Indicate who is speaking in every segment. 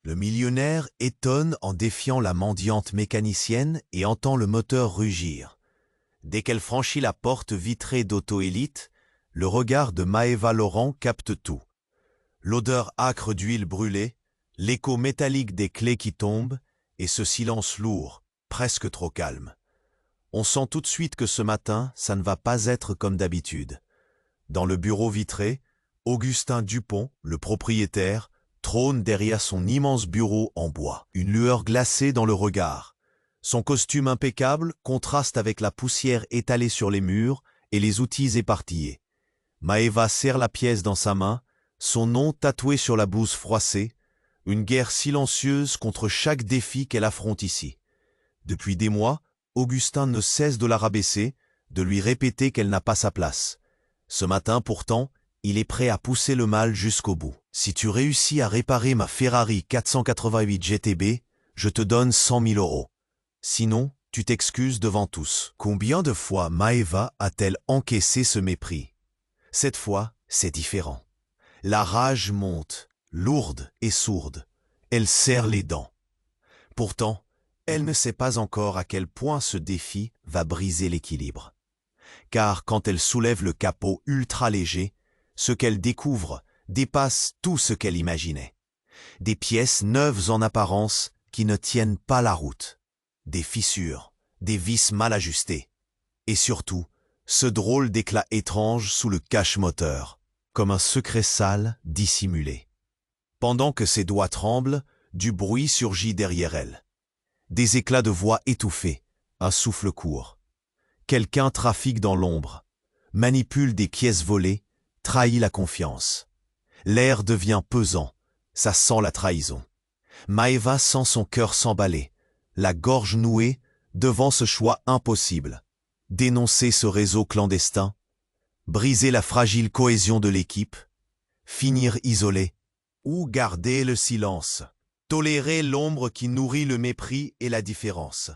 Speaker 1: Le millionnaire étonne en défiant la mendiante mécanicienne et entend le moteur rugir. Dès qu'elle franchit la porte vitrée d'Auto-Élite, le regard de Maëva Laurent capte tout. L'odeur âcre d'huile brûlée, l'écho métallique des clés qui tombent et ce silence lourd, presque trop calme. On sent tout de suite que ce matin, ça ne va pas être comme d'habitude. Dans le bureau vitré, Augustin Dupont, le propriétaire, trône derrière son immense bureau en bois, une lueur glacée dans le regard. Son costume impeccable contraste avec la poussière étalée sur les murs et les outils éparpillés. Maëva serre la pièce dans sa main, son nom tatoué sur la blouse froissée, une guerre silencieuse contre chaque défi qu'elle affronte ici. Depuis des mois, Augustin ne cesse de la rabaisser, de lui répéter qu'elle n'a pas sa place. Ce matin, pourtant, il est prêt à pousser le mal jusqu'au bout. Si tu réussis à réparer ma Ferrari 488 GTB, je te donne 100 000 €. Sinon, tu t'excuses devant tous. Combien de fois Maëva a-t-elle encaissé ce mépris? Cette fois, c'est différent. La rage monte, lourde et sourde. Elle serre les dents. Pourtant, elle ne sait pas encore à quel point ce défi va briser l'équilibre. Car quand elle soulève le capot ultra léger, ce qu'elle découvre dépasse tout ce qu'elle imaginait. Des pièces neuves en apparence qui ne tiennent pas la route. Des fissures, des vis mal ajustées. Et surtout, ce drôle d'éclat étrange sous le cache-moteur, comme un secret sale dissimulé. Pendant que ses doigts tremblent, du bruit surgit derrière elle. Des éclats de voix étouffés, un souffle court. Quelqu'un trafique dans l'ombre, manipule des pièces volées, trahit la confiance. L'air devient pesant, ça sent la trahison. Maëva sent son cœur s'emballer, la gorge nouée devant ce choix impossible. Dénoncer ce réseau clandestin, briser la fragile cohésion de l'équipe, finir isolé, ou garder le silence, tolérer l'ombre qui nourrit le mépris et la différence.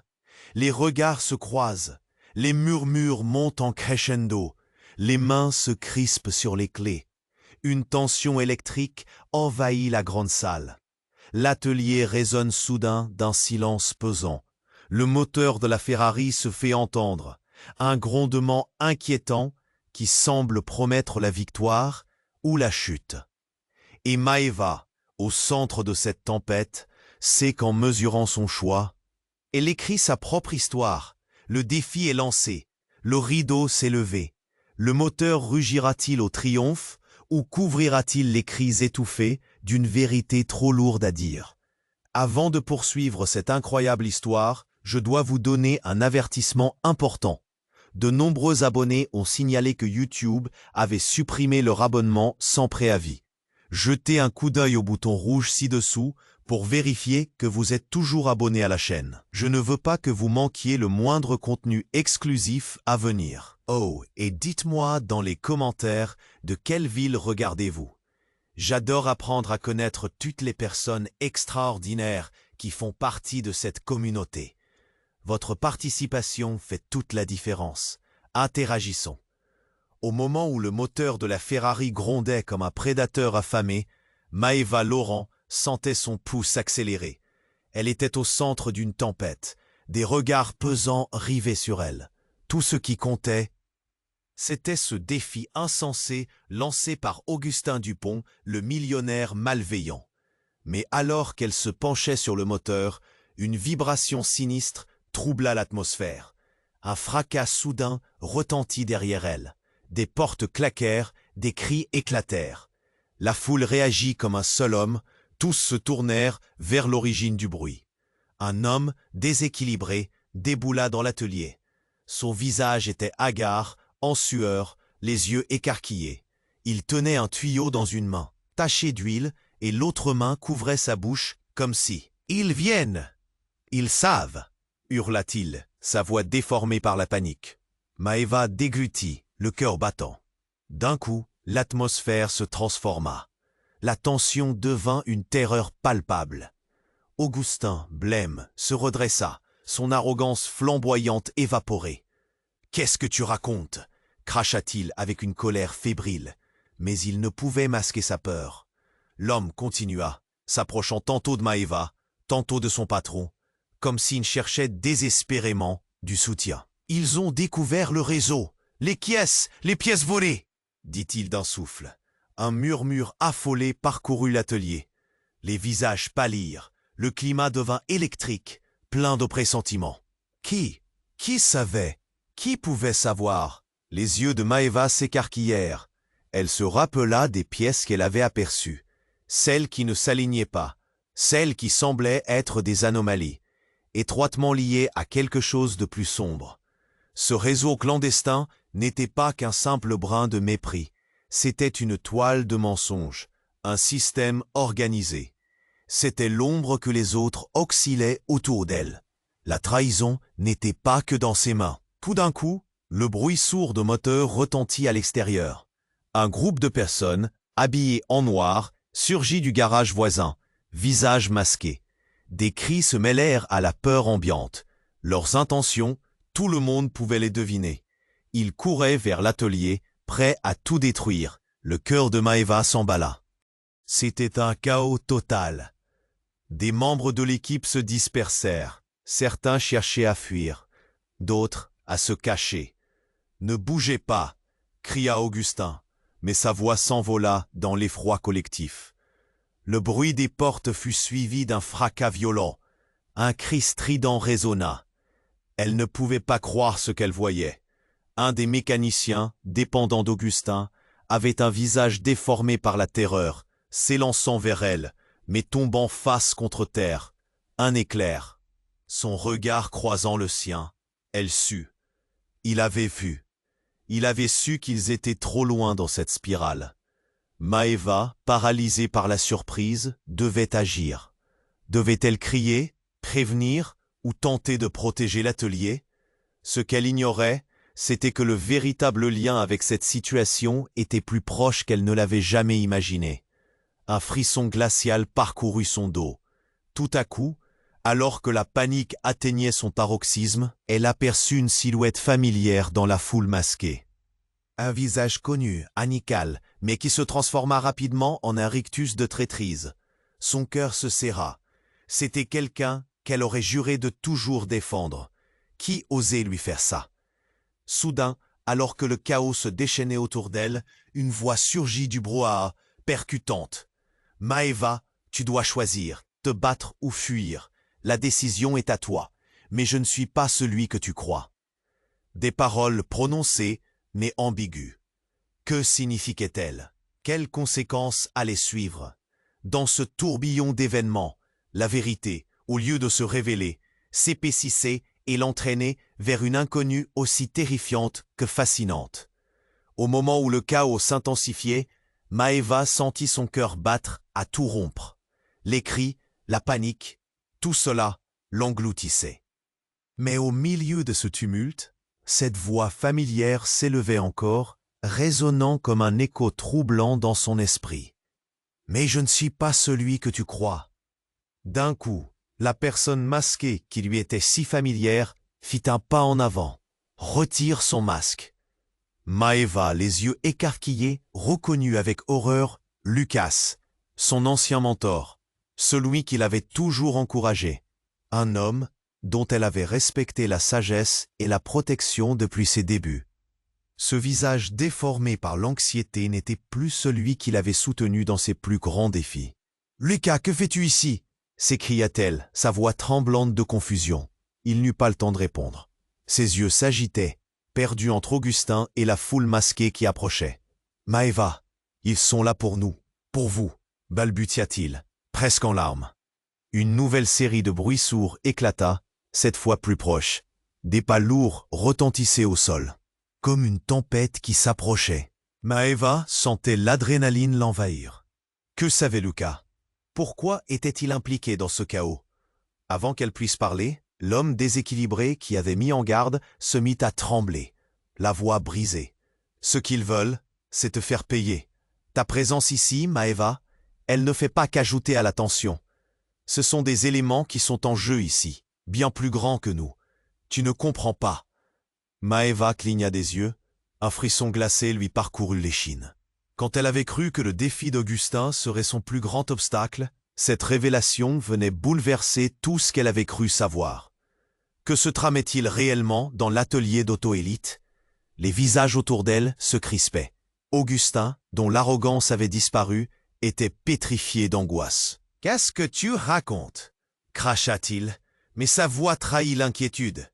Speaker 1: Les regards se croisent, les murmures montent en crescendo, les mains se crispent sur les clés. Une tension électrique envahit la grande salle. L'atelier résonne soudain d'un silence pesant. Le moteur de la Ferrari se fait entendre, un grondement inquiétant qui semble promettre la victoire ou la chute. Et Maëva, au centre de cette tempête, sait qu'en mesurant son choix, elle écrit sa propre histoire. Le défi est lancé, le rideau s'est levé. Le moteur rugira-t-il au triomphe ou couvrira-t-il les cris étouffés d'une vérité trop lourde à dire? Avant de poursuivre cette incroyable histoire, je dois vous donner un avertissement important. De nombreux abonnés ont signalé que YouTube avait supprimé leur abonnement sans préavis. Jetez un coup d'œil au bouton rouge ci-dessous pour vérifier que vous êtes toujours abonné à la chaîne. Je ne veux pas que vous manquiez le moindre contenu exclusif à venir. Oh, et dites-moi dans les commentaires de quelle ville regardez-vous. J'adore apprendre à connaître toutes les personnes extraordinaires qui font partie de cette communauté. Votre participation fait toute la différence. Interagissons. Au moment où le moteur de la Ferrari grondait comme un prédateur affamé, Maëva Laurent sentait son pouls s'accélérer. Elle était au centre d'une tempête, des regards pesants rivés sur elle. Tout ce qui comptait, c'était ce défi insensé lancé par Augustin Dupont, le millionnaire malveillant. Mais alors qu'elle se penchait sur le moteur, une vibration sinistre troubla l'atmosphère. Un fracas soudain retentit derrière elle. Des portes claquèrent, des cris éclatèrent. La foule réagit comme un seul homme, tous se tournèrent vers l'origine du bruit. Un homme déséquilibré déboula dans l'atelier. Son visage était hagard, en sueur, les yeux écarquillés. Il tenait un tuyau dans une main, taché d'huile, et l'autre main couvrait sa bouche comme si « Ils viennent !»« Ils savent !» hurla-t-il, sa voix déformée par la panique. Maëva déglutit, le cœur battant. D'un coup, l'atmosphère se transforma. La tension devint une terreur palpable. Augustin, blême, se redressa, son arrogance flamboyante évaporée. « Qu'est-ce que tu racontes ?» cracha-t-il avec une colère fébrile. Mais il ne pouvait masquer sa peur. L'homme continua. s'approchant tantôt de Maeva, tantôt de son patron, comme s'il cherchait désespérément du soutien. « Ils ont découvert le réseau, les pièces volées !» dit-il d'un souffle. Un murmure affolé parcourut l'atelier. Les visages pâlirent, le climat devint électrique, plein de pressentiments. Qui savait? Qui pouvait savoir? Les yeux de Maeva s'écarquillèrent. Elle se rappela des pièces qu'elle avait aperçues, celles qui ne s'alignaient pas, celles qui semblaient être des anomalies, étroitement liées à quelque chose de plus sombre. Ce réseau clandestin n'était pas qu'un simple brin de mépris, c'était une toile de mensonges, un système organisé. C'était l'ombre que les autres oscillaient autour d'elle. La trahison n'était pas que dans ses mains. Tout d'un coup, le bruit sourd de moteur retentit à l'extérieur. Un groupe de personnes, habillées en noir, surgit du garage voisin, visage masqué. Des cris se mêlèrent à la peur ambiante. Leurs intentions, tout le monde pouvait les deviner. Ils couraient vers l'atelier, prêts à tout détruire. Le cœur de Maeva s'emballa. C'était un chaos total. Des membres de l'équipe se dispersèrent. Certains cherchaient à fuir, d'autres à se cacher. « Ne bougez pas !» cria Augustin, mais sa voix s'envola dans l'effroi collectif. Le bruit des portes fut suivi d'un fracas violent. Un cri strident résonna. Elle ne pouvait pas croire ce qu'elle voyait. Un des mécaniciens, dépendant d'Augustin, avait un visage déformé par la terreur, s'élançant vers elle, mais tombant face contre terre. Un éclair. Son regard croisant le sien, elle sut. Il avait vu. Il avait su qu'ils étaient trop loin dans cette spirale. Maeva, paralysée par la surprise, devait agir. Devait-elle crier, prévenir ou tenter de protéger l'atelier? Ce qu'elle ignorait, c'était que le véritable lien avec cette situation était plus proche qu'elle ne l'avait jamais imaginé. Un frisson glacial parcourut son dos. Tout à coup, alors que la panique atteignait son paroxysme, elle aperçut une silhouette familière dans la foule masquée. Un visage connu, amical, mais qui se transforma rapidement en un rictus de traîtrise. Son cœur se serra. C'était quelqu'un qu'elle aurait juré de toujours défendre. Qui osait lui faire ça? Soudain, alors que le chaos se déchaînait autour d'elle, une voix surgit du brouhaha, percutante. « Maeva, tu dois choisir, te battre ou fuir. La décision est à toi, mais je ne suis pas celui que tu crois. » Des paroles prononcées, mais ambiguës. Que signifiaient-elles? Quelles conséquences allaient suivre? Dans ce tourbillon d'événements, la vérité, au lieu de se révéler, s'épaississait et l'entraînait vers une inconnue aussi terrifiante que fascinante. Au moment où le chaos s'intensifiait, Maeva sentit son cœur battre à tout rompre. Les cris, la panique, tout cela l'engloutissait. Mais au milieu de ce tumulte, cette voix familière s'élevait encore, résonnant comme un écho troublant dans son esprit. « Mais je ne suis pas celui que tu crois. » D'un coup, la personne masquée qui lui était si familière fit un pas en avant, retire son masque. Maeva, les yeux écarquillés, reconnut avec horreur Lucas, son ancien mentor, celui qui l'avait toujours encouragé, un homme dont elle avait respecté la sagesse et la protection depuis ses débuts. Ce visage déformé par l'anxiété n'était plus celui qui l'avait soutenu dans ses plus grands défis. « Lucas, que fais-tu ici ?» s'écria-t-elle, sa voix tremblante de confusion. Il n'eut pas le temps de répondre. Ses yeux s'agitaient, perdus entre Augustin et la foule masquée qui approchait. « Maeva, ils sont là pour nous, pour vous !» balbutia-t-il, presque en larmes. Une nouvelle série de bruits sourds éclata, cette fois plus proche. Des pas lourds retentissaient au sol, comme une tempête qui s'approchait. Maeva sentait l'adrénaline l'envahir. Que savait Lucas? Pourquoi était-il impliqué dans ce chaos? Avant qu'elle puisse parler, l'homme déséquilibré qui avait mis en garde se mit à trembler, la voix brisée. « Ce qu'ils veulent, c'est te faire payer. Ta présence ici, Maeva, elle ne fait pas qu'ajouter à la tension. Ce sont des éléments qui sont en jeu ici, bien plus grands que nous. Tu ne comprends pas. » Maeva cligna des yeux, un frisson glacé lui parcourut l'échine. Quand elle avait cru que le défi d'Augustin serait son plus grand obstacle, Cette révélation venait bouleverser tout ce qu'elle avait cru savoir. Que se tramait-il réellement dans l'atelier d'Auto-Élite? Les visages autour d'elle se crispaient. Augustin, dont l'arrogance avait disparu, était pétrifié d'angoisse. « Qu'est-ce que tu racontes ?» cracha-t-il, mais sa voix trahit l'inquiétude.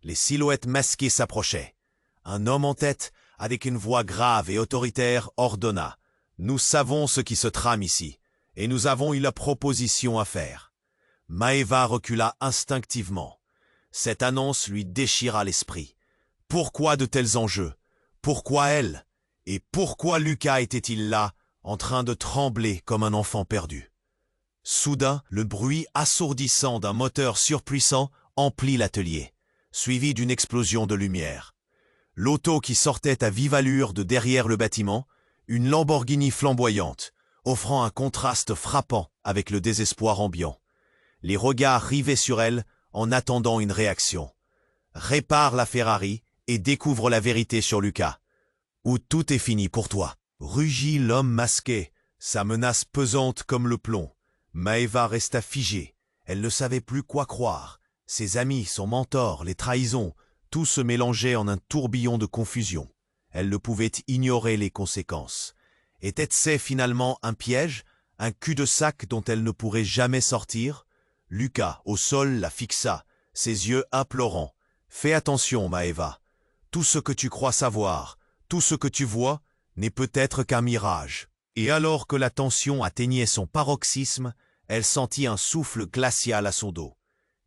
Speaker 1: Les silhouettes masquées s'approchaient. Un homme en tête, avec une voix grave et autoritaire, ordonna « Nous savons ce qui se trame ici, et nous avons une proposition à faire. » Maeva recula instinctivement. Cette annonce lui déchira l'esprit. Pourquoi de tels enjeux? Pourquoi elle? Et pourquoi Lucas était-il là, en train de trembler comme un enfant perdu? Soudain, le bruit assourdissant d'un moteur surpuissant emplit l'atelier, suivi d'une explosion de lumière. L'auto qui sortait à vive allure de derrière le bâtiment, une Lamborghini flamboyante, offrant un contraste frappant avec le désespoir ambiant. Les regards rivés sur elle en attendant une réaction. Répare la Ferrari et découvre la vérité sur Lucas. Ou tout est fini pour toi. Rugit l'homme masqué, sa menace pesante comme le plomb. Maeva resta figée. Elle ne savait plus quoi croire. Ses amis, son mentor, les trahisons, tout se mélangeait en un tourbillon de confusion. Elle ne pouvait ignorer les conséquences. Était-ce finalement un piège, un cul-de-sac dont elle ne pourrait jamais sortir? Lucas, au sol, la fixa, ses yeux implorants. « Fais attention, Maeva. Tout ce que tu crois savoir, tout ce que tu vois, n'est peut-être qu'un mirage. » Et alors que la tension atteignait son paroxysme, elle sentit un souffle glacial à son dos.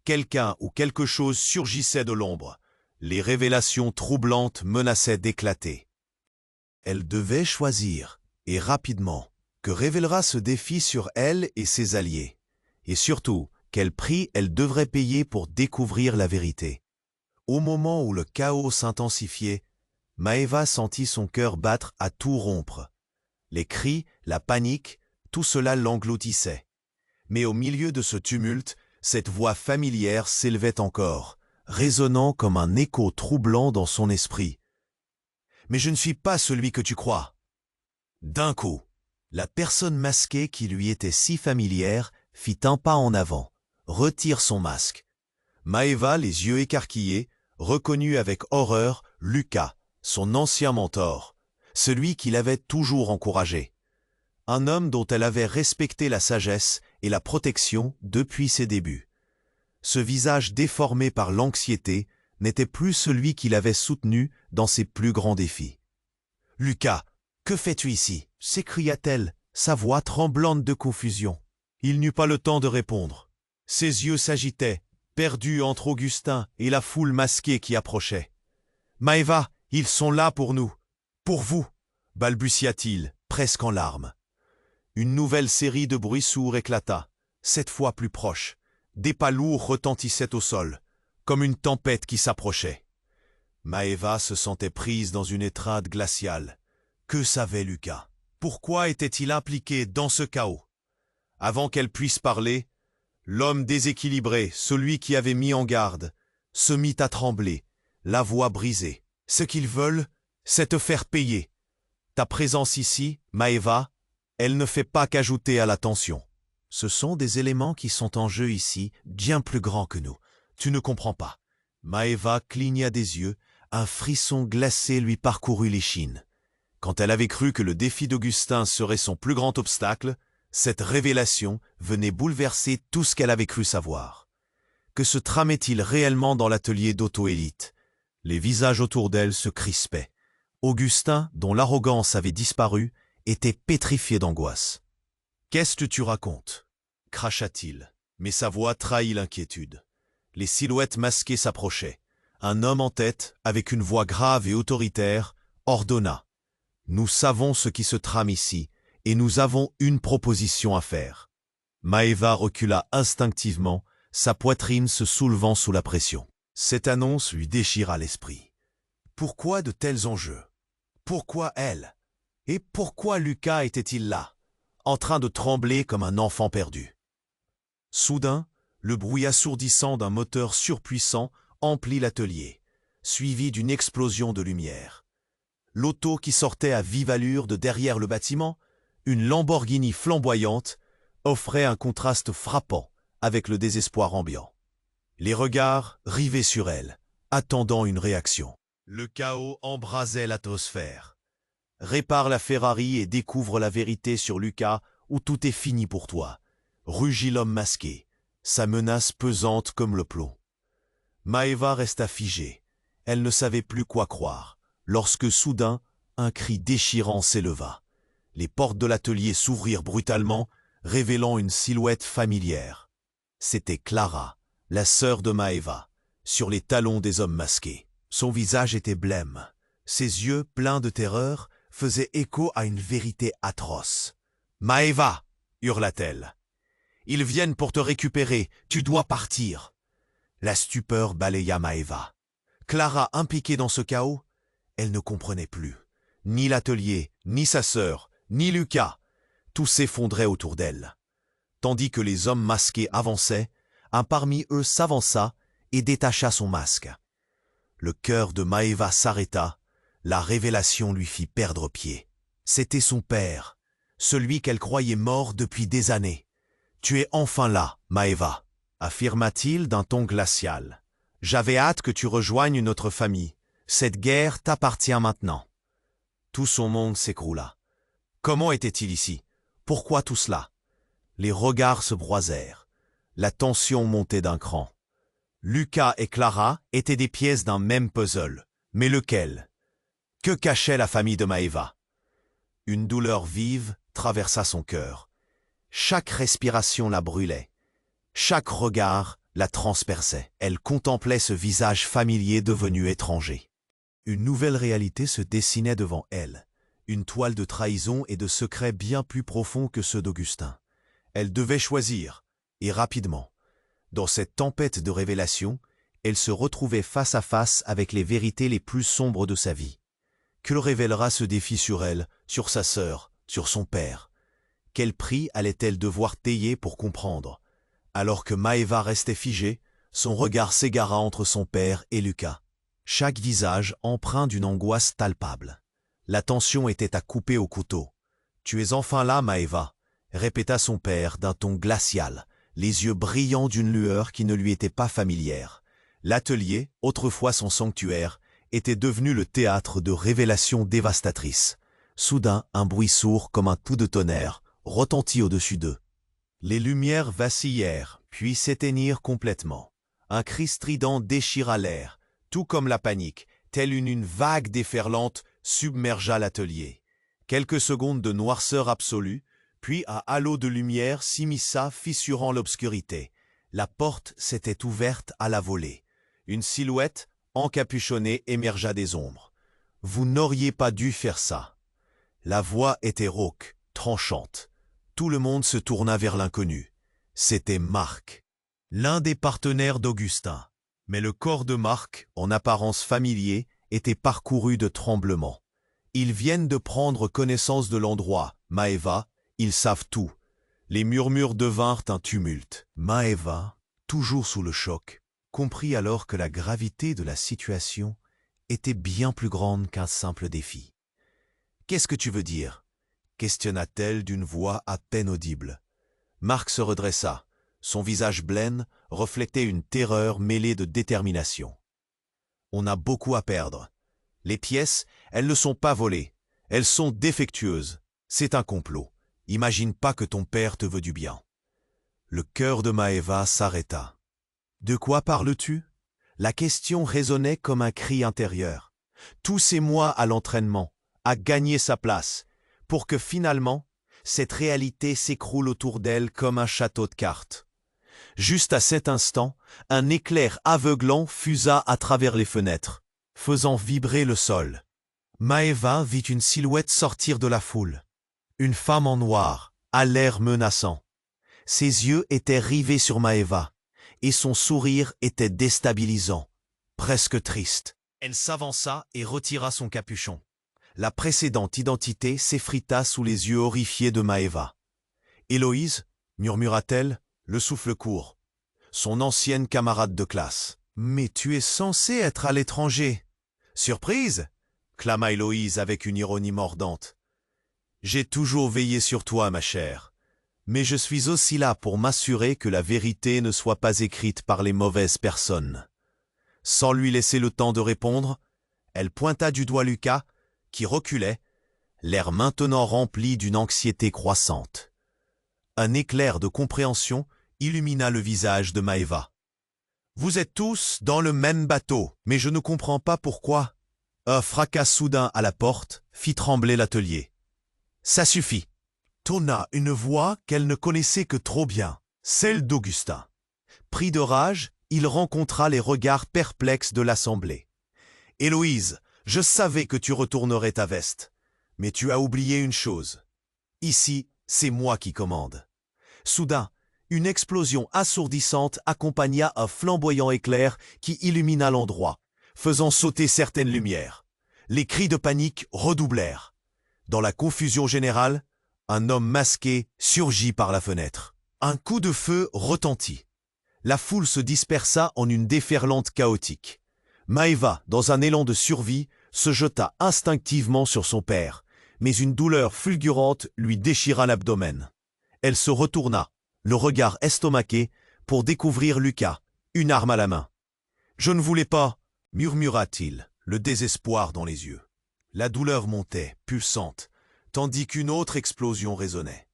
Speaker 1: Quelqu'un ou quelque chose surgissait de l'ombre. Les révélations troublantes menaçaient d'éclater. Elle devait choisir, et rapidement, que révélera ce défi sur elle et ses alliés. Et surtout, quel prix elle devrait payer pour découvrir la vérité. Au moment où le chaos s'intensifiait, Maeva sentit son cœur battre à tout rompre. Les cris, la panique, tout cela l'engloutissait. Mais au milieu de ce tumulte, cette voix familière s'élevait encore, résonnant comme un écho troublant dans son esprit. « Mais je ne suis pas celui que tu crois. » D'un coup, la personne masquée qui lui était si familière fit un pas en avant, retire son masque. Maeva, les yeux écarquillés, reconnut avec horreur Lucas, son ancien mentor, celui qui l'avait toujours encouragé. Un homme dont elle avait respecté la sagesse et la protection depuis ses débuts. Ce visage déformé par l'anxiété n'était plus celui qui l'avait soutenu dans ses plus grands défis. « Lucas, que fais-tu ici » s'écria-t-elle, sa voix tremblante de confusion. Il n'eut pas le temps de répondre. Ses yeux s'agitaient, perdus entre Augustin et la foule masquée qui approchait. « Maeva, ils sont là pour nous, pour vous » balbutia-t-il, presque en larmes. Une nouvelle série de bruits sourds éclata, cette fois plus proche. Des pas lourds retentissaient au sol, comme une tempête qui s'approchait. Maeva se sentait prise dans une étreinte glaciale. Que savait Lucas? Pourquoi était-il impliqué dans ce chaos? Avant qu'elle puisse parler, l'homme déséquilibré, celui qui avait mis en garde, se mit à trembler, la voix brisée. « Ce qu'ils veulent, c'est te faire payer. Ta présence ici, Maeva, elle ne fait pas qu'ajouter à la tension. Ce sont des éléments qui sont en jeu ici, bien plus grands que nous. Tu ne comprends pas. » Maeva cligna des yeux, un frisson glacé lui parcourut l'échine. Quand elle avait cru que le défi d'Augustin serait son plus grand obstacle, cette révélation venait bouleverser tout ce qu'elle avait cru savoir. Que se tramait-il réellement dans l'atelier d'Auto-Élite? Les visages autour d'elle se crispaient. Augustin, dont l'arrogance avait disparu, était pétrifié d'angoisse. « Qu'est-ce que tu racontes » cracha-t-il, mais sa voix trahit l'inquiétude. Les silhouettes masquées s'approchaient. Un homme en tête, avec une voix grave et autoritaire, ordonna « Nous savons ce qui se trame ici, et nous avons une proposition à faire. » Maeva recula instinctivement, sa poitrine se soulevant sous la pression. Cette annonce lui déchira l'esprit. Pourquoi de tels enjeux? Pourquoi elle? Et pourquoi Lucas était-il là, en train de trembler comme un enfant perdu? Soudain, le bruit assourdissant d'un moteur surpuissant emplit l'atelier, suivi d'une explosion de lumière. L'auto qui sortait à vive allure de derrière le bâtiment, une Lamborghini flamboyante, offrait un contraste frappant avec le désespoir ambiant. Les regards rivés sur elle, attendant une réaction. Le chaos embrasait l'atmosphère. Répare la Ferrari et découvre la vérité sur Lucas ou tout est fini pour toi. Rugit l'homme masqué, sa menace pesante comme le plomb. Maeva resta figée. Elle ne savait plus quoi croire, lorsque soudain, un cri déchirant s'éleva. Les portes de l'atelier s'ouvrirent brutalement, révélant une silhouette familière. C'était Clara, la sœur de Maeva, sur les talons des hommes masqués. Son visage était blême. Ses yeux, pleins de terreur, faisaient écho à une vérité atroce. « Maeva !» hurla-t-elle. « Ils viennent pour te récupérer, tu dois partir !» La stupeur balaya Maeva. Clara, impliquée dans ce chaos, elle ne comprenait plus. Ni l'atelier, ni sa sœur, ni Lucas. Tout s'effondrait autour d'elle. Tandis que les hommes masqués avançaient, un parmi eux s'avança et détacha son masque. Le cœur de Maeva s'arrêta, la révélation lui fit perdre pied. C'était son père, celui qu'elle croyait mort depuis des années. « Tu es enfin là, Maeva », affirma-t-il d'un ton glacial. « J'avais hâte que tu rejoignes notre famille. Cette guerre t'appartient maintenant. » Tout son monde s'écroula. Comment était-il ici? Pourquoi tout cela? Les regards se broisèrent. La tension montait d'un cran. Lucas et Clara étaient des pièces d'un même puzzle. Mais lequel? Que cachait la famille de Maeva? Une douleur vive traversa son cœur. Chaque respiration la brûlait. Chaque regard la transperçait. Elle contemplait ce visage familier devenu étranger. Une nouvelle réalité se dessinait devant elle. Une toile de trahison et de secrets bien plus profonds que ceux d'Augustin. Elle devait choisir, et rapidement. Dans cette tempête de révélations, elle se retrouvait face à face avec les vérités les plus sombres de sa vie. Que révélera ce défi sur elle, sur sa sœur, sur son père? Quel prix allait-elle devoir payer pour comprendre? Alors que Maeva restait figée, son regard s'égara entre son père et Lucas. Chaque visage empreint d'une angoisse palpable. La tension était à couper au couteau. « Tu es enfin là, Maeva », répéta son père d'un ton glacial, les yeux brillants d'une lueur qui ne lui était pas familière. L'atelier, autrefois son sanctuaire, était devenu le théâtre de révélations dévastatrices. Soudain, un bruit sourd comme un coup de tonnerre retentit au-dessus d'eux. Les lumières vacillèrent, puis s'éteignirent complètement. Un cri strident déchira l'air, tout comme la panique, telle une vague déferlante, submergea l'atelier. Quelques secondes de noirceur absolue, puis un halo de lumière s'immisça, fissurant l'obscurité. La porte s'était ouverte à la volée. Une silhouette, encapuchonnée, émergea des ombres. « Vous n'auriez pas dû faire ça. » La voix était rauque, tranchante. Tout le monde se tourna vers l'inconnu. C'était Marc, l'un des partenaires d'Augustin. Mais le corps de Marc, en apparence familier, était parcouru de tremblements. Ils viennent de prendre connaissance de l'endroit, Maeva, ils savent tout. Les murmures devinrent un tumulte. Maeva, toujours sous le choc, comprit alors que la gravité de la situation était bien plus grande qu'un simple défi. « Qu'est-ce que tu veux dire ?» questionna-t-elle d'une voix à peine audible. Marc se redressa. Son visage blême reflétait une terreur mêlée de détermination. « On a beaucoup à perdre. Les pièces, elles ne sont pas volées. Elles sont défectueuses. C'est un complot. Imagine pas que ton père te veut du bien. » Le cœur de Maeva s'arrêta. « De quoi parles-tu » La question résonnait comme un cri intérieur. Tous ces mois à l'entraînement, à gagner sa place, pour que finalement, cette réalité s'écroule autour d'elle comme un château de cartes. Juste à cet instant, un éclair aveuglant fusa à travers les fenêtres, faisant vibrer le sol. Maeva vit une silhouette sortir de la foule. Une femme en noir, à l'air menaçant. Ses yeux étaient rivés sur Maeva, et son sourire était déstabilisant, presque triste. Elle s'avança et retira son capuchon. La précédente identité s'effrita sous les yeux horrifiés de Maeva. « Héloïse » murmura-t-elle, le souffle court. Son ancienne camarade de classe. « Mais tu es censée être à l'étranger. »« Surprise » clama Héloïse avec une ironie mordante. « J'ai toujours veillé sur toi, ma chère. Mais je suis aussi là pour m'assurer que la vérité ne soit pas écrite par les mauvaises personnes. » Sans lui laisser le temps de répondre, elle pointa du doigt Lucas, qui reculait, l'air maintenant rempli d'une anxiété croissante. Un éclair de compréhension illumina le visage de Maeva. « Vous êtes tous dans le même bateau, mais je ne comprends pas pourquoi. » Un fracas soudain à la porte fit trembler l'atelier. « Ça suffit !» tonna une voix qu'elle ne connaissait que trop bien, celle d'Augustin. Pris de rage, il rencontra les regards perplexes de l'assemblée. « Héloïse, je savais que tu retournerais ta veste. Mais tu as oublié une chose. Ici, c'est moi qui commande. » Soudain, une explosion assourdissante accompagna un flamboyant éclair qui illumina l'endroit, faisant sauter certaines lumières. Les cris de panique redoublèrent. Dans la confusion générale, un homme masqué surgit par la fenêtre. Un coup de feu retentit. La foule se dispersa en une déferlante chaotique. Maeva, dans un élan de survie, se jeta instinctivement sur son père, mais une douleur fulgurante lui déchira l'abdomen. Elle se retourna, le regard estomaqué, pour découvrir Lucas, une arme à la main. « Je ne voulais pas !» murmura-t-il, le désespoir dans les yeux. La douleur montait, pulsante, tandis qu'une autre explosion résonnait.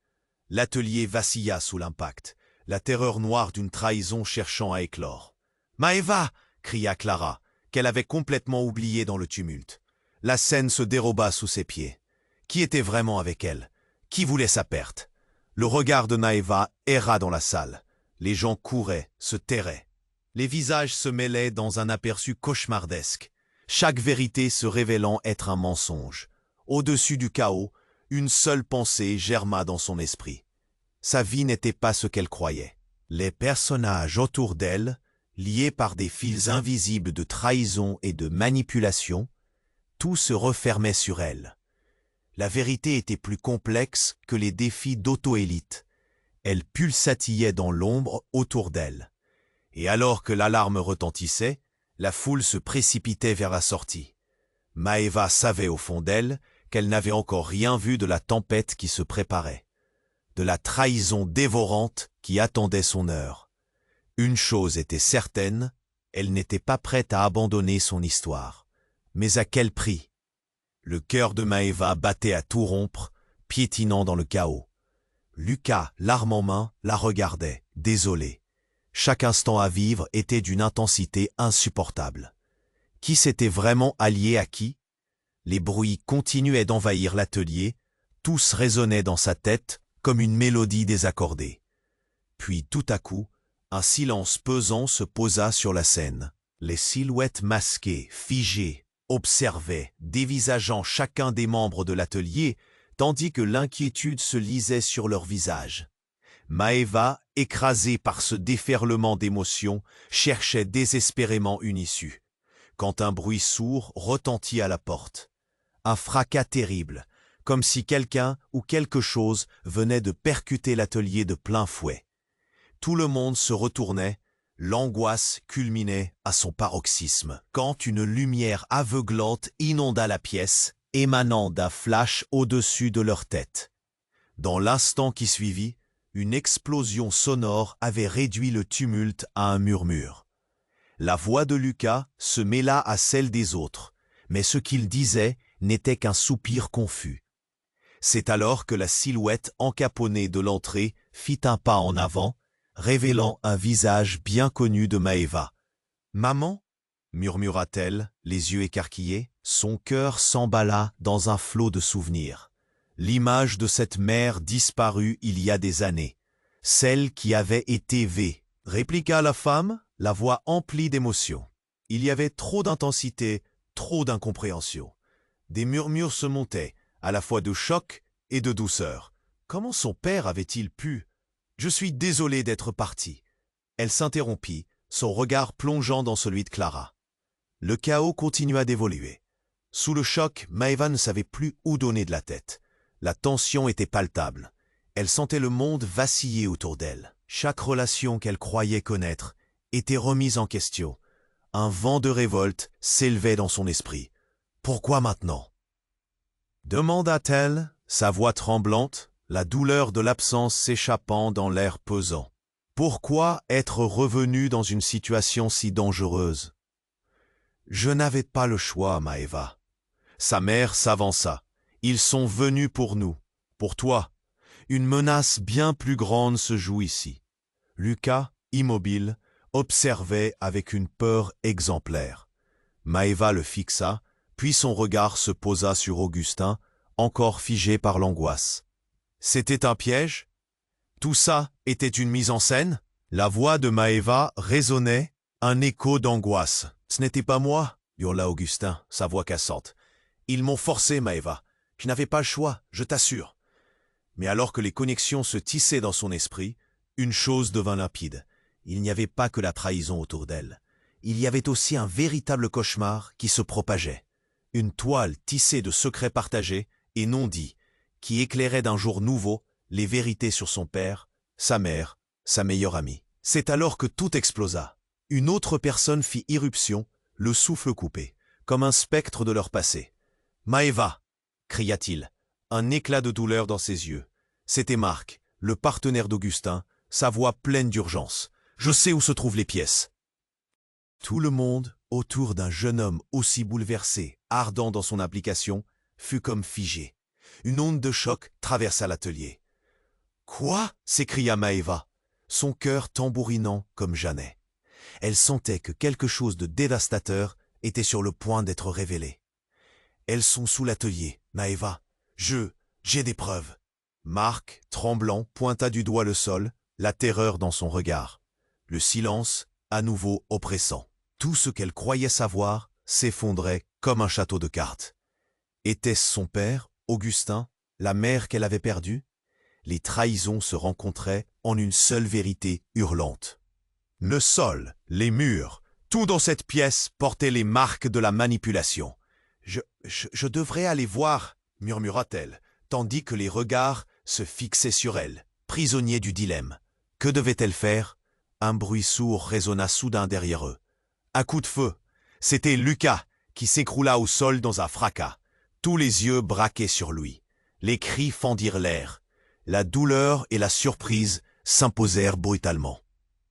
Speaker 1: L'atelier vacilla sous l'impact, la terreur noire d'une trahison cherchant à éclore. « Maeva !» cria Clara, qu'elle avait complètement oubliée dans le tumulte. La scène se déroba sous ses pieds. Qui était vraiment avec elle? Qui voulait sa perte? Le regard de Maeva erra dans la salle. Les gens couraient, se terraient. Les visages se mêlaient dans un aperçu cauchemardesque, chaque vérité se révélant être un mensonge. Au-dessus du chaos, une seule pensée germa dans son esprit. Sa vie n'était pas ce qu'elle croyait. Les personnages autour d'elle, liés par des fils invisibles de trahison et de manipulation, tout se refermait sur elle. La vérité était plus complexe que les défis d'auto-élite. Elle pulsatillait dans l'ombre autour d'elle. Et alors que l'alarme retentissait, la foule se précipitait vers la sortie. Maeva savait au fond d'elle qu'elle n'avait encore rien vu de la tempête qui se préparait, de la trahison dévorante qui attendait son heure. Une chose était certaine, elle n'était pas prête à abandonner son histoire. Mais à quel prix? Le cœur de Maeva battait à tout rompre, piétinant dans le chaos. Lucas, l'arme en main, la regardait, désolé. Chaque instant à vivre était d'une intensité insupportable. Qui s'était vraiment allié à qui? Les bruits continuaient d'envahir l'atelier, tous résonnaient dans sa tête comme une mélodie désaccordée. Puis tout à coup, un silence pesant se posa sur la scène. Les silhouettes masquées, figées, observaient, dévisageant chacun des membres de l'atelier, tandis que l'inquiétude se lisait sur leurs visages. Maeva, écrasée par ce déferlement d'émotions, cherchait désespérément une issue, quand un bruit sourd retentit à la porte. Un fracas terrible, comme si quelqu'un ou quelque chose venait de percuter l'atelier de plein fouet. Tout le monde se retournait, l'angoisse culminait à son paroxysme, quand une lumière aveuglante inonda la pièce, émanant d'un flash au-dessus de leur tête. Dans l'instant qui suivit, une explosion sonore avait réduit le tumulte à un murmure. La voix de Lucas se mêla à celle des autres, mais ce qu'il disait n'était qu'un soupir confus. C'est alors que la silhouette encaponnée de l'entrée fit un pas en avant, révélant un visage bien connu de Maeva. « Maman » murmura-t-elle, les yeux écarquillés. Son cœur s'emballa dans un flot de souvenirs. L'image de cette mère disparue il y a des années, celle qui avait été V, répliqua la femme, la voix emplie d'émotion. Il y avait trop d'intensité, trop d'incompréhension. Des murmures se montaient, à la fois de choc et de douceur. Comment son père avait-il pu? Je suis désolé d'être parti. Elle s'interrompit, son regard plongeant dans celui de Clara. Le chaos continua d'évoluer. Sous le choc, Maeva ne savait plus où donner de la tête. La tension était palpable. Elle sentait le monde vaciller autour d'elle. Chaque relation qu'elle croyait connaître était remise en question. Un vent de révolte s'élevait dans son esprit. Pourquoi maintenant? Demanda-t-elle, sa voix tremblante, la douleur de l'absence s'échappant dans l'air pesant. Pourquoi être revenu dans une situation si dangereuse? Je n'avais pas le choix, Maeva. Sa mère s'avança. Ils sont venus pour nous, pour toi. Une menace bien plus grande se joue ici. Lucas, immobile, observait avec une peur exemplaire. Maeva le fixa, puis son regard se posa sur Augustin, encore figé par l'angoisse. C'était un piège? Tout ça était une mise en scène? La voix de Maeva résonnait, un écho d'angoisse. « Ce n'était pas moi !» hurla Augustin, sa voix cassante. « Ils m'ont forcé, Maeva. Je n'avais pas le choix, je t'assure. » Mais alors que les connexions se tissaient dans son esprit, une chose devint limpide. Il n'y avait pas que la trahison autour d'elle. Il y avait aussi un véritable cauchemar qui se propageait. Une toile tissée de secrets partagés et non dits, qui éclairait d'un jour nouveau les vérités sur son père, sa mère, sa meilleure amie. C'est alors que tout explosa. Une autre personne fit irruption, le souffle coupé, comme un spectre de leur passé. « Maeva !» cria-t-il, un éclat de douleur dans ses yeux. C'était Marc, le partenaire d'Augustin, sa voix pleine d'urgence. « Je sais où se trouvent les pièces. » Tout le monde, autour d'un jeune homme aussi bouleversé, ardent dans son implication, fut comme figé. Une onde de choc traversa l'atelier. « Quoi ?» s'écria Maeva, son cœur tambourinant comme jamais. Elle sentait que quelque chose de dévastateur était sur le point d'être révélé. « Elles sont sous l'atelier, Maeva. J'ai des preuves. » Marc, tremblant, pointa du doigt le sol, la terreur dans son regard. Le silence, à nouveau oppressant. Tout ce qu'elle croyait savoir s'effondrait comme un château de cartes. Était-ce son père, Augustin, la mère qu'elle avait perdue? Les trahisons se rencontraient en une seule vérité hurlante. Le sol, les murs, tout dans cette pièce portait les marques de la manipulation. Je devrais aller voir, murmura-t-elle, tandis que les regards se fixaient sur elle, prisonniers du dilemme. Que devait-elle faire? Un bruit sourd résonna soudain derrière eux. À coup de feu, c'était Lucas qui s'écroula au sol dans un fracas. Tous les yeux braqués sur lui. Les cris fendirent l'air. La douleur et la surprise s'imposèrent brutalement.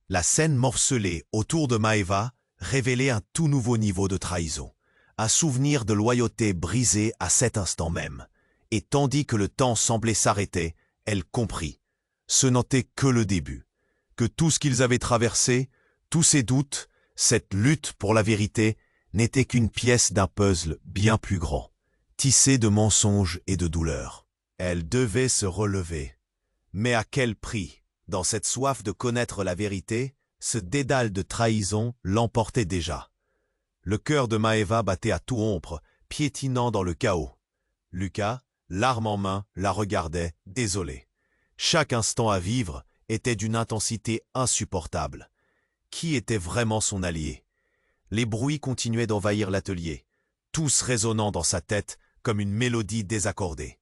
Speaker 1: La scène morcelée autour de Maeva révélait un tout nouveau niveau de trahison. Un souvenir de loyauté brisé à cet instant même. Et tandis que le temps semblait s'arrêter, elle comprit. Ce n'était que le début. Que tout ce qu'ils avaient traversé, tous ces doutes, cette lutte pour la vérité, n'était qu'une pièce d'un puzzle bien plus grand, tissé de mensonges et de douleurs. Elle devait se relever. Mais à quel prix? Dans cette soif de connaître la vérité, ce dédale de trahison l'emportait déjà. Le cœur de Maeva battait à tout rompre, piétinant dans le chaos. Lucas, l'arme en main, la regardait, désolé. Chaque instant à vivre était d'une intensité insupportable. Qui était vraiment son allié? Les bruits continuaient d'envahir l'atelier, tous résonnant dans sa tête comme une mélodie désaccordée.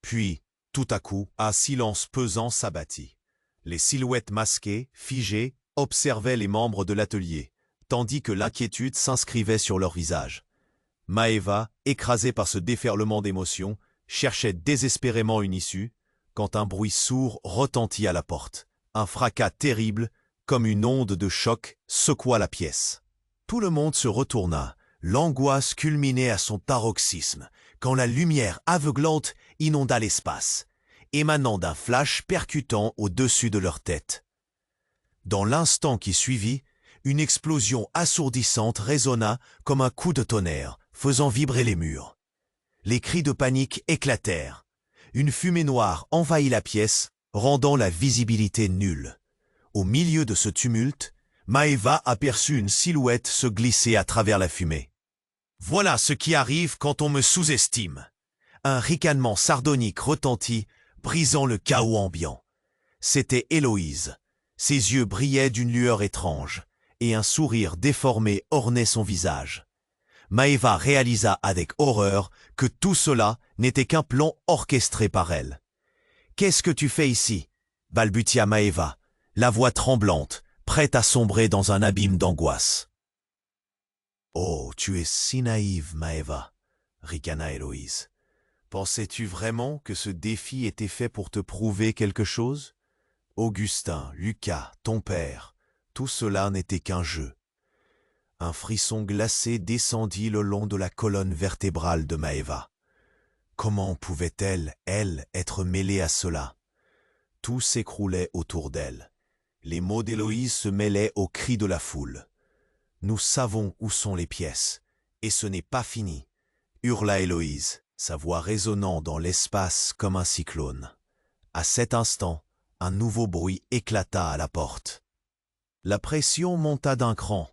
Speaker 1: Puis, tout à coup, un silence pesant s'abattit. Les silhouettes masquées, figées, observaient les membres de l'atelier, tandis que l'inquiétude s'inscrivait sur leurs visages. Maeva, écrasée par ce déferlement d'émotions, cherchait désespérément une issue, quand un bruit sourd retentit à la porte. Un fracas terrible, comme une onde de choc, secoua la pièce. Tout le monde se retourna, l'angoisse culminait à son paroxysme, quand la lumière aveuglante inonda l'espace, émanant d'un flash percutant au-dessus de leur tête. Dans l'instant qui suivit, une explosion assourdissante résonna comme un coup de tonnerre, faisant vibrer les murs. Les cris de panique éclatèrent. Une fumée noire envahit la pièce, rendant la visibilité nulle. Au milieu de ce tumulte, Maeva aperçut une silhouette se glisser à travers la fumée. « Voilà ce qui arrive quand on me sous-estime !» Un ricanement sardonique retentit, brisant le chaos ambiant. C'était Héloïse. Ses yeux brillaient d'une lueur étrange, et un sourire déformé ornait son visage. Maeva réalisa avec horreur que tout cela n'était qu'un plan orchestré par elle. « Qu'est-ce que tu fais ici ?» balbutia Maeva, la voix tremblante, prête à sombrer dans un abîme d'angoisse. « Oh, tu es si naïve, Maeva, ricana Héloïse. Pensais-tu vraiment que ce défi était fait pour te prouver quelque chose? Augustin, Lucas, ton père, tout cela n'était qu'un jeu. Un frisson glacé descendit le long de la colonne vertébrale de Maëva. Comment pouvait-elle, elle, être mêlée à cela? Tout s'écroulait autour d'elle. Les mots d'Héloïse se mêlaient aux cris de la foule. « Nous savons où sont les pièces, et ce n'est pas fini !» hurla Héloïse, sa voix résonnant dans l'espace comme un cyclone. À cet instant, un nouveau bruit éclata à la porte. La pression monta d'un cran.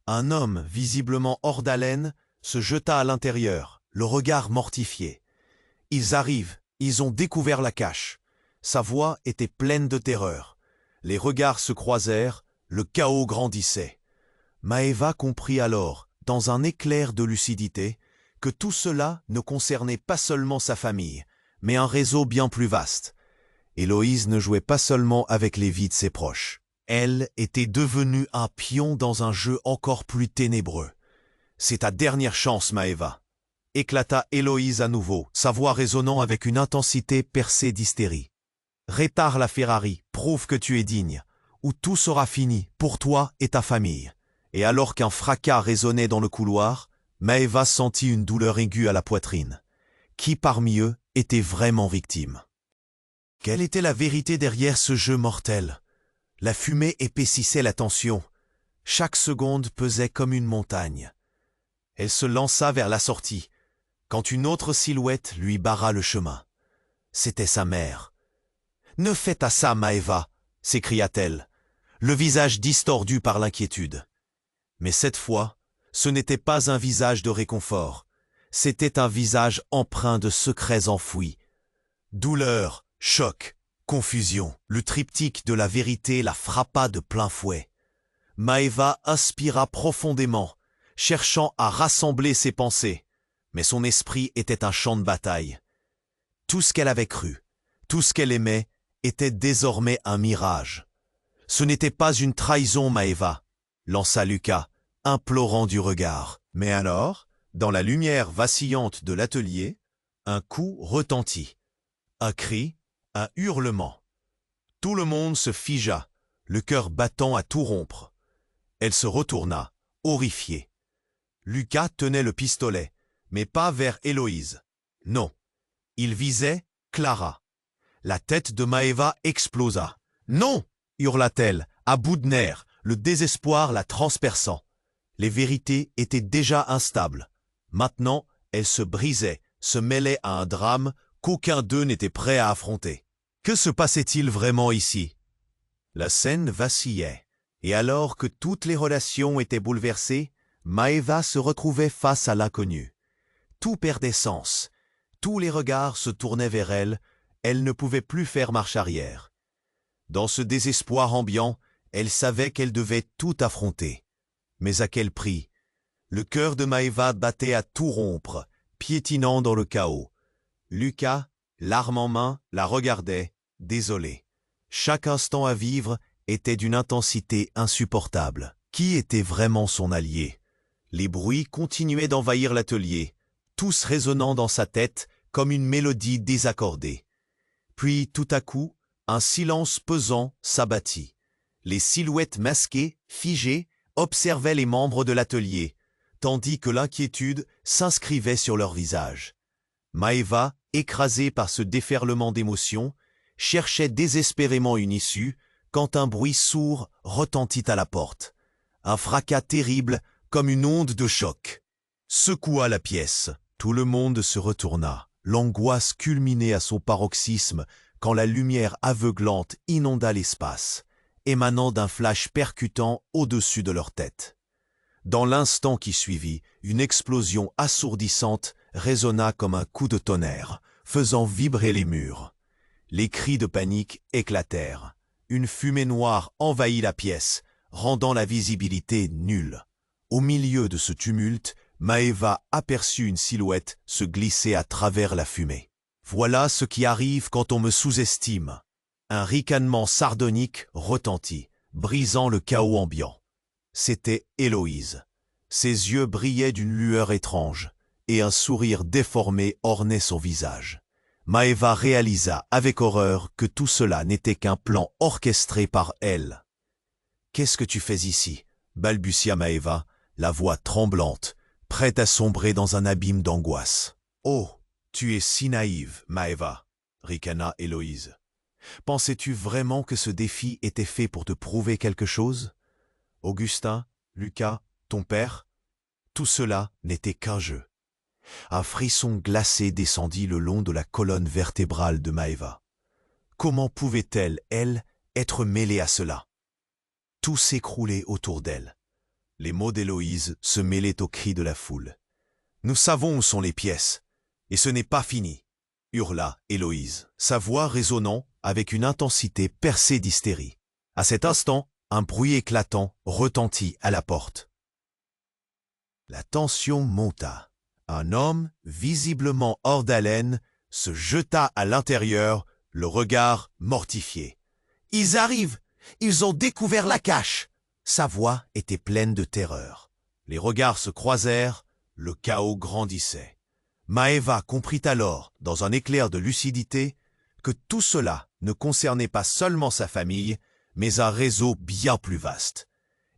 Speaker 1: Un homme, visiblement hors d'haleine, se jeta à l'intérieur, le regard mortifié. « Ils arrivent, ils ont découvert la cache !» Sa voix était pleine de terreur. Les regards se croisèrent, le chaos grandissait. Maëva comprit alors, dans un éclair de lucidité, que tout cela ne concernait pas seulement sa famille, mais un réseau bien plus vaste. Héloïse ne jouait pas seulement avec les vies de ses proches. Elle était devenue un pion dans un jeu encore plus ténébreux. « C'est ta dernière chance, Maëva !» éclata Héloïse à nouveau, sa voix résonnant avec une intensité percée d'hystérie. « Répare la Ferrari, prouve que tu es digne, ou tout sera fini pour toi et ta famille. » Et alors qu'un fracas résonnait dans le couloir, Maëva sentit une douleur aiguë à la poitrine. Qui parmi eux était vraiment victime? Quelle était la vérité derrière ce jeu mortel? La fumée épaississait la tension. Chaque seconde pesait comme une montagne. Elle se lança vers la sortie, quand une autre silhouette lui barra le chemin. C'était sa mère. « Ne fais pas ça, Maëva !» s'écria-t-elle, le visage distordu par l'inquiétude. Mais cette fois, ce n'était pas un visage de réconfort, c'était un visage empreint de secrets enfouis. Douleur, choc, confusion, le triptyque de la vérité la frappa de plein fouet. Maëva inspira profondément, cherchant à rassembler ses pensées, mais son esprit était un champ de bataille. Tout ce qu'elle avait cru, tout ce qu'elle aimait, était désormais un mirage. « Ce n'était pas une trahison, Maëva !» lança Lucas, implorant du regard. Mais alors, dans la lumière vacillante de l'atelier, un coup retentit. Un cri, un hurlement. Tout le monde se figea, le cœur battant à tout rompre. Elle se retourna, horrifiée. Lucas tenait le pistolet, mais pas vers Héloïse. Non, il visait Clara. La tête de Maëva explosa. « Non !» hurla-t-elle, à bout de nerfs, le désespoir la transperçant. Les vérités étaient déjà instables. Maintenant, elles se brisaient, se mêlaient à un drame qu'aucun d'eux n'était prêt à affronter. Que se passait-il vraiment ici? La scène vacillait, et alors que toutes les relations étaient bouleversées, Maëva se retrouvait face à l'inconnu. Tout perdait sens. Tous les regards se tournaient vers elle. Elle ne pouvait plus faire marche arrière. Dans ce désespoir ambiant, elle savait qu'elle devait tout affronter. Mais à quel prix? Le cœur de Maëva battait à tout rompre, piétinant dans le chaos. Lucas, l'arme en main, la regardait, désolé. Chaque instant à vivre était d'une intensité insupportable. Qui était vraiment son allié? Les bruits continuaient d'envahir l'atelier, tous résonnant dans sa tête comme une mélodie désaccordée. Puis, tout à coup, un silence pesant s'abattit. Les silhouettes masquées, figées, observaient les membres de l'atelier, tandis que l'inquiétude s'inscrivait sur leurs visages. Maëva, écrasée par ce déferlement d'émotions, cherchait désespérément une issue quand un bruit sourd retentit à la porte. Un fracas terrible, comme une onde de choc, secoua la pièce. Tout le monde se retourna. L'angoisse culminait à son paroxysme quand la lumière aveuglante inonda l'espace, émanant d'un flash percutant au-dessus de leur tête. Dans l'instant qui suivit, une explosion assourdissante résonna comme un coup de tonnerre, faisant vibrer les murs. Les cris de panique éclatèrent. Une fumée noire envahit la pièce, rendant la visibilité nulle. Au milieu de ce tumulte, Maëva aperçut une silhouette se glisser à travers la fumée. « Voilà ce qui arrive quand on me sous-estime !» Un ricanement sardonique retentit, brisant le chaos ambiant. C'était Héloïse. Ses yeux brillaient d'une lueur étrange. et un sourire déformé ornait son visage. Maeva réalisa avec horreur que tout cela n'était qu'un plan orchestré par elle. « Qu'est-ce que tu fais ici ?» balbutia Maeva, la voix tremblante, prête à sombrer dans un abîme d'angoisse. « Oh, tu es si naïve, Maeva !» ricana Héloïse. « Pensais-tu vraiment que ce défi était fait pour te prouver quelque chose? Augustin, Lucas, ton père, tout cela n'était qu'un jeu. » Un frisson glacé descendit le long de la colonne vertébrale de Maeva. Comment pouvait-elle, elle, être mêlée à cela? Tout s'écroulait autour d'elle. Les mots d'Héloïse se mêlaient aux cris de la foule. « Nous savons où sont les pièces, et ce n'est pas fini !» hurla Héloïse, sa voix résonnant avec une intensité percée d'hystérie. À cet instant, un bruit éclatant retentit à la porte. La tension monta. Un homme, visiblement hors d'haleine, se jeta à l'intérieur, le regard mortifié. « Ils arrivent! Ils ont découvert la cache !» Sa voix était pleine de terreur. Les regards se croisèrent, le chaos grandissait. Maeva comprit alors, dans un éclair de lucidité, que tout cela ne concernait pas seulement sa famille, mais un réseau bien plus vaste.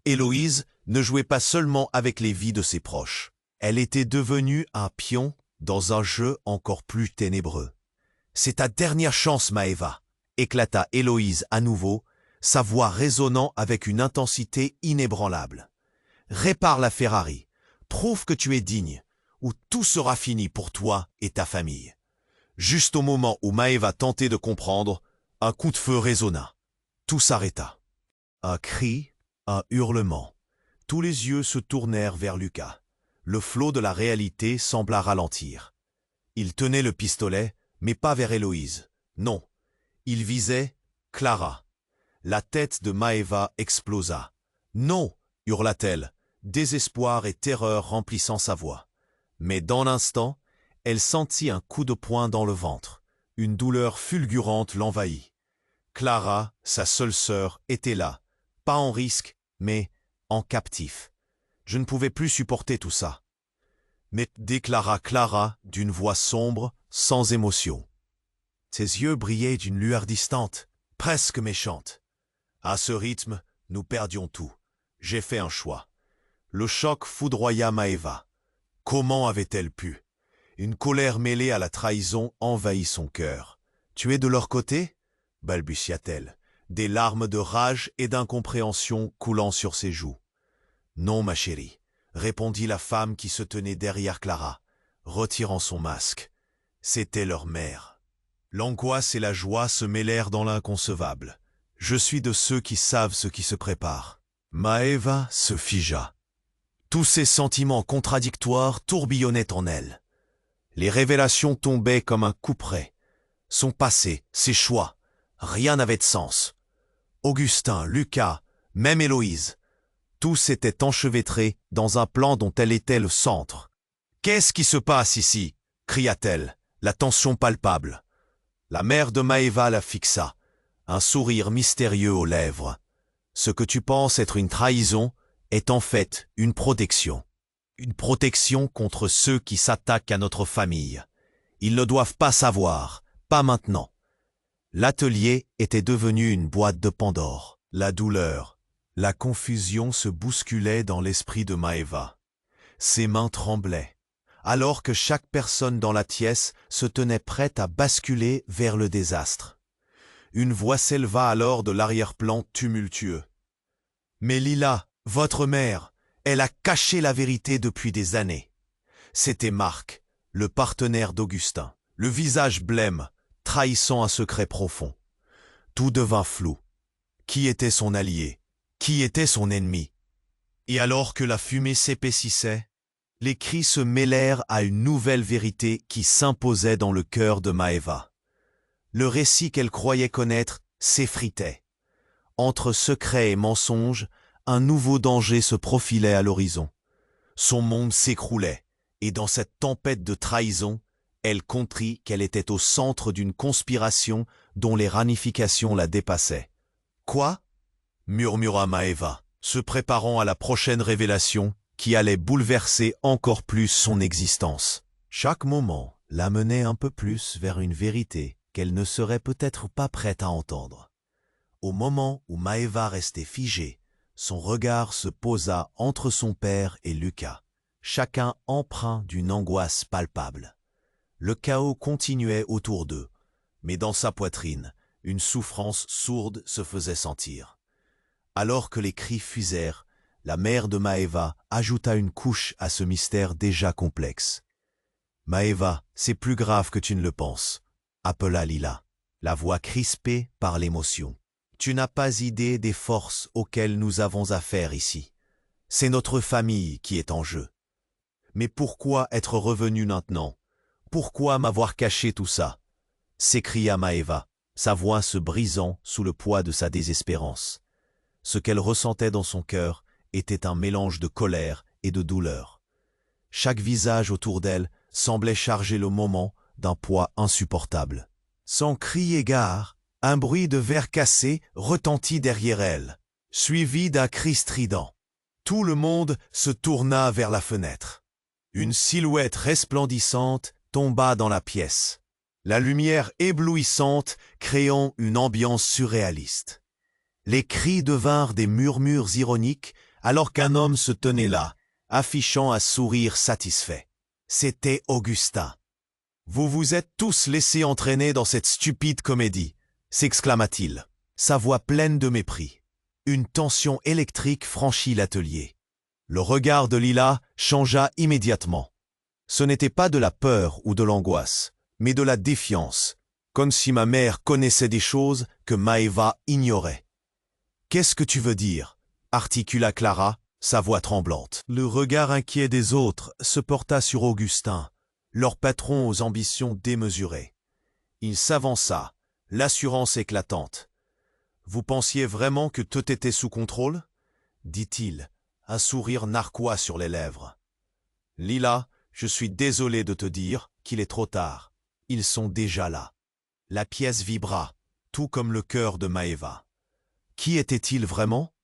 Speaker 1: Héloïse ne jouait pas seulement avec les vies de ses proches. Elle était devenue un pion dans un jeu encore plus ténébreux. « C'est ta dernière chance, Maeva !» éclata Héloïse à nouveau, sa voix résonnant avec une intensité inébranlable. « Répare la Ferrari, prouve que tu es digne, ou tout sera fini pour toi et ta famille. » Juste au moment où Maeva tentait de comprendre, un coup de feu résonna. Tout s'arrêta. Un cri, un hurlement. Tous les yeux se tournèrent vers Lucas. Le flot de la réalité sembla ralentir. Il tenait le pistolet, mais pas vers Héloïse. Non, il visait Clara. La tête de Maeva explosa. « Non !» hurla-t-elle, désespoir et terreur remplissant sa voix. Mais dans l'instant, elle sentit un coup de poing dans le ventre. Une douleur fulgurante l'envahit. Clara, sa seule sœur, était là, pas en risque, mais en captif. Je ne pouvais plus supporter tout ça. Mais déclara Clara d'une voix sombre, sans émotion. Ses yeux brillaient d'une lueur distante, presque méchante. À ce rythme, nous perdions tout. J'ai fait un choix. Le choc foudroya Maeva. Comment avait-elle pu? Une colère mêlée à la trahison envahit son cœur. « Tu es de leur côté ?» balbutia-t-elle, des larmes de rage et d'incompréhension coulant sur ses joues. « Non, ma chérie, » répondit la femme qui se tenait derrière Clara, retirant son masque. C'était leur mère. L'angoisse et la joie se mêlèrent dans l'inconcevable. Je suis de ceux qui savent ce qui se prépare. Maeva se figea. Tous ces sentiments contradictoires tourbillonnaient en elle. Les révélations tombaient comme un couperet. Son passé, ses choix, rien n'avait de sens. Augustin, Lucas, même Héloïse, tous étaient enchevêtrés dans un plan dont elle était le centre. « Qu'est-ce qui se passe ici ?» cria-t-elle, la tension palpable. La mère de Maeva la fixa, un sourire mystérieux aux lèvres. « Ce que tu penses être une trahison est en fait une protection. Une protection contre ceux qui s'attaquent à notre famille. Ils ne doivent pas savoir, pas maintenant. » L'atelier était devenu une boîte de Pandore. La douleur, la confusion se bousculaient dans l'esprit de Maeva. Ses mains tremblaient, alors que chaque personne dans la pièce se tenait prête à basculer vers le désastre. Une voix s'éleva alors de l'arrière-plan tumultueux. « Mais Lila, votre mère, elle a caché la vérité depuis des années. » C'était Marc, le partenaire d'Augustin, le visage blême, trahissant un secret profond. Tout devint flou. Qui était son allié? Qui était son ennemi? Et alors que la fumée s'épaississait, les cris se mêlèrent à une nouvelle vérité qui s'imposait dans le cœur de Maeva. Le récit qu'elle croyait connaître s'effritait. Entre secret et mensonge, un nouveau danger se profilait à l'horizon. Son monde s'écroulait, et dans cette tempête de trahison, elle comprit qu'elle était au centre d'une conspiration dont les ramifications la dépassaient. « Quoi ?» murmura Maeva, se préparant à la prochaine révélation qui allait bouleverser encore plus son existence. Chaque moment la menait un peu plus vers une vérité qu'elle ne serait peut-être pas prête à entendre. Au moment où Maeva restait figée, son regard se posa entre son père et Lucas, chacun empreint d'une angoisse palpable. Le chaos continuait autour d'eux, mais dans sa poitrine, une souffrance sourde se faisait sentir. Alors que les cris fusèrent, la mère de Maeva ajouta une couche à ce mystère déjà complexe. « Maeva, c'est plus grave que tu ne le penses », appela Lila, la voix crispée par l'émotion. « Tu n'as pas idée des forces auxquelles nous avons affaire ici. C'est notre famille qui est en jeu. Mais pourquoi être revenu maintenant? Pourquoi m'avoir caché tout ça ?» s'écria Maeva, sa voix se brisant sous le poids de sa désespérance. Ce qu'elle ressentait dans son cœur était un mélange de colère et de douleur. Chaque visage autour d'elle semblait charger le moment d'un poids insupportable. Sans crier gare, un bruit de verre cassé retentit derrière elle, suivi d'un cri strident. Tout le monde se tourna vers la fenêtre. Une silhouette resplendissante tomba dans la pièce, la lumière éblouissante créant une ambiance surréaliste. Les cris devinrent des murmures ironiques alors qu'un homme se tenait là, affichant un sourire satisfait. C'était Augustin. « Vous vous êtes tous laissés entraîner dans cette stupide comédie », s'exclama-t-il, sa voix pleine de mépris. Une tension électrique franchit l'atelier. Le regard de Lila changea immédiatement. Ce n'était pas de la peur ou de l'angoisse, mais de la défiance, comme si ma mère connaissait des choses que Maeva ignorait. « Qu'est-ce que tu veux dire ?» articula Clara, sa voix tremblante. Le regard inquiet des autres se porta sur Augustin, leur patron aux ambitions démesurées. Il s'avança, l'assurance éclatante. « Vous pensiez vraiment que tout était sous contrôle ?» dit-il, un sourire narquois sur les lèvres. « Lila, je suis désolé de te dire qu'il est trop tard. Ils sont déjà là. » La pièce vibra, tout comme le cœur de Maeva. Qui était-il vraiment?